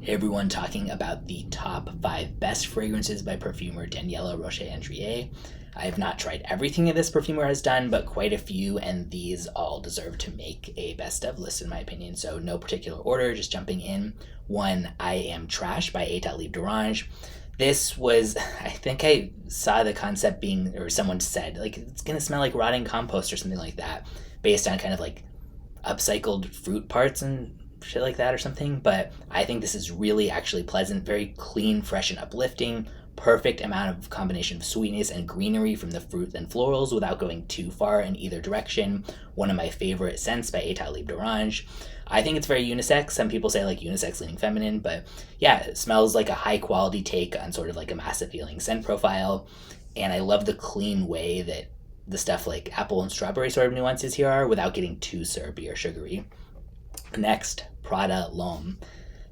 Hey everyone, talking about the top 5 best fragrances by perfumer Daniela Roche Andrier. I have not tried everything that this perfumer has done, but quite a few, and these all deserve to make a best of list in my opinion. So no particular order, just jumping in. 1, I Am Trash by Etat Libre. This was, I think I saw the concept being, or someone said, like, it's gonna smell like rotting compost or something like that, based on kind of like upcycled fruit parts and shit like that or something. But I think this is really actually pleasant, very clean, fresh, and uplifting. Perfect amount of combination of sweetness and greenery from the fruit and florals without going too far in either direction. One of my favorite scents by Etat Libre. I think it's very unisex. Some people say like unisex leaning feminine, but yeah, it smells like a high quality take on sort of like a mass appealing scent profile. And I love the clean way that the stuff like apple and strawberry sort of nuances here are without getting too syrupy or sugary. Next, Prada L'Homme.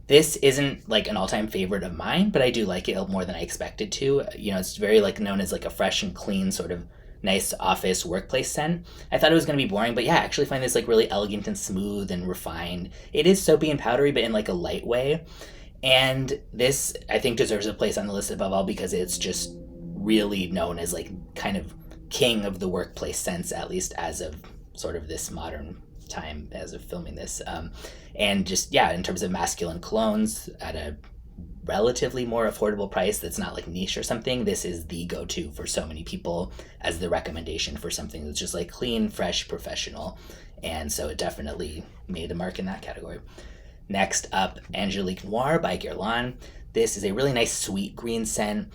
This isn't like an all-time favorite of mine, but I do like it more than I expected to. You know, it's very like known as like a fresh and clean sort of nice office workplace scent. I thought it was going to be boring, but yeah, I actually find this like really elegant and smooth and refined. It is soapy and powdery, but in like a light way. And this, I think, deserves a place on the list above all because it's just really known as like kind of king of the workplace scents, at least as of sort of this modern time as of filming this. And just, yeah, in terms of masculine colognes at a relatively more affordable price that's not like niche or something, this is the go-to for so many people as the recommendation for something that's just like clean, fresh, professional. And so it definitely made a mark in that category. Next up, Angelique Noire by Guerlain. This is a really nice sweet green scent.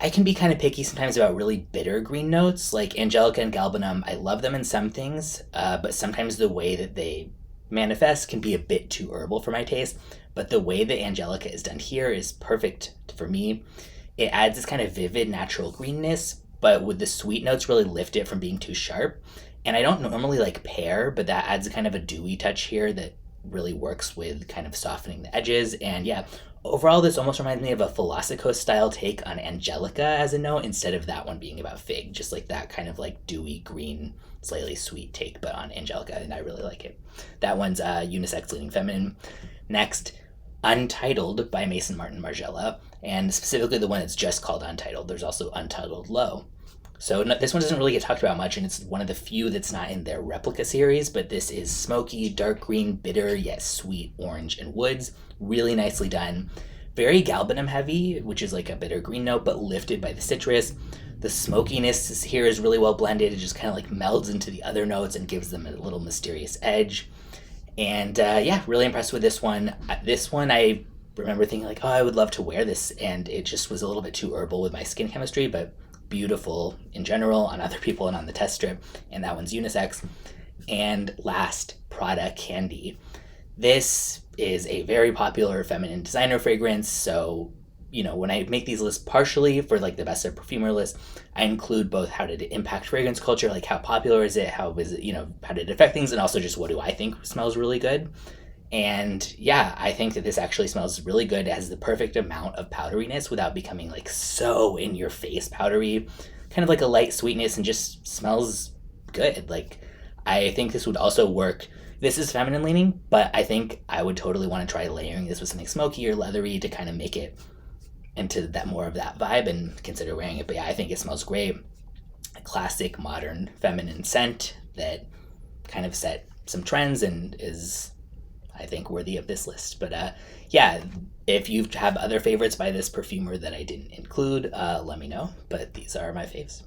I can be kind of picky sometimes about really bitter green notes, like Angelica and Galbanum. I love them in some things, but sometimes the way that they manifest can be a bit too herbal for my taste. But the way that Angelica is done here is perfect for me. It adds this kind of vivid natural greenness, but with the sweet notes really lift it from being too sharp. And I don't normally like pear, but that adds kind of a dewy touch here that really works with kind of softening the edges. And yeah, overall, this almost reminds me of a Philosophico style take on Angelica as a note instead of that one being about fig. Just like that kind of like dewy green, slightly sweet take, but on Angelica, and I really like it. That one's unisex leaning feminine. Next, Untitled by Mason Martin Margiela, and specifically the one that's just called Untitled. There's also Untitled Low. So no, this one doesn't really get talked about much, and it's one of the few that's not in their replica series, but this is smoky, dark green, bitter, yet sweet orange and woods. Really nicely done. Very galbanum heavy, which is like a bitter green note, but lifted by the citrus. The smokiness here is really well blended. It just kind of like melds into the other notes and gives them a little mysterious edge. And yeah, really impressed with this one. This one, I remember thinking like, oh, I would love to wear this, and it just was a little bit too herbal with my skin chemistry, but beautiful in general on other people and on the test strip, and that one's unisex. And last, Prada Candy. This is a very popular feminine designer fragrance, so you know, when I make these lists partially for like the best of perfumer list, I include both how did it impact fragrance culture, like how popular is it, how is it, you know, how did it affect things, and also just what do I think smells really good. And yeah, I think that this actually smells really good. It has the perfect amount of powderiness without becoming like so in your face powdery, kind of like a light sweetness, and just smells good. Like, I think this would also work. This is feminine leaning, but I think I would totally want to try layering this with something smoky or leathery to kind of make it into that more of that vibe and consider wearing it. But yeah, I think it smells great. A classic modern feminine scent that kind of set some trends and is, I think, worthy of this list. But yeah, if you have other favorites by this perfumer that I didn't include, let me know. But these are my faves.